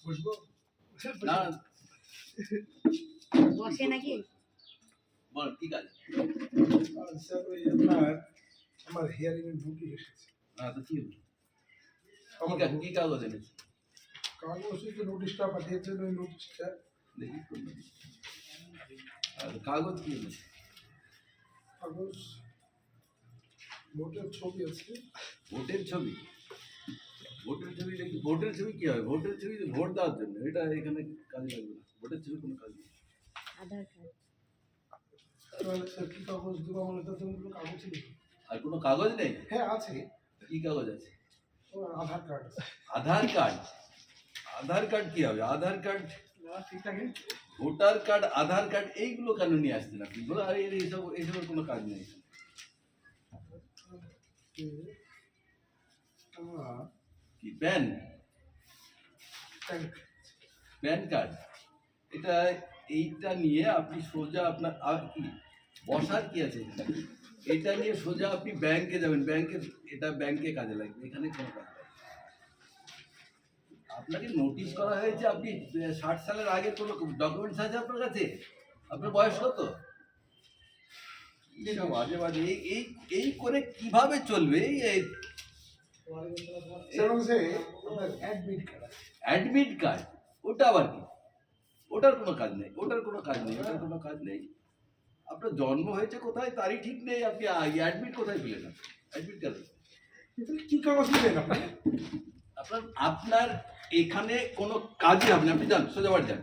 বুঝবো না বসে নাকি? বল ঠিক আছে। স্যার ওই আপনার আমার হিয়ারিং এর বুকিং এসেছে। হ্যাঁ তো কি হলো? কি কাগজ এনেছে? কাগজ যে নোটিশটা পাঠিয়েছেন ওই নোটিশটা দেখি কোন নোটিশ। কাগজ কি এনেছে? কাগজ ভোটের ছবি আছে। ভোটের ছবি? ভোটের ছবি দেখি। ভোটের ছবি কি হবে? ভোটের ছবি ভোট দেওয়ার জন্য, এটা এখানে কাজে লাগবে না। ভোটের ছবি কোনো কাজ নেই। আধার কার্ড। তাহলে স্যার কি কাগজ দেবো আমার তো কোনো কাগজ নেই। আর কোনো কাগজ নেই? হ্যাঁ আছে, কি কাগজ আছে? ও আধার কার্ড আছে। আধার কার্ড? আধার কার্ড কি হবে? আধার কার্ড, ঠিক আছে। ভোটার কার্ড, আধার কার্ড এইগুলো কেন নিয়ে আসছেন আপনি? বলো আর এইসবের কোনো কাজ নেই। কি প্যান? Pan card? এটা এইটা নিয়ে আপনি সোজা আপনার আর কি বসার কি আছে? এটা নিয়ে সোজা আপনি ব্যাংকে যাবেন। ব্যাংকে, এটা ব্যাংকে কাজে লাগবে, এখানে কোনো কাজ লাগবে না। আপনাকে নোটিশ করা হয়েছে, আপনি 60 সালের আগে কোনো ডকুমেন্টস আছে আপনার কাছে? আপনার বয়স কত? এইসব বাজে বাজে এই এই করে কিভাবে চলবে? এই অ্যাডমিট কার্ড, ওটা আবার কি? ওটার কোনো কাজ নেই, ওটার কোনো কাজ নেই, ওটার কোনো কাজ নেই। আপনার জন্ম হয়েছে কোথায় তারই ঠিক নেই, আপনি অ্যাডমিট কোথায় পেলেন? অ্যাডমিট কার্ড কি কাগজ নেবেন আপনি? আপনার এখানে কোনো কাজই হবে না। আপনি যান, সোজা বাড়ি যান।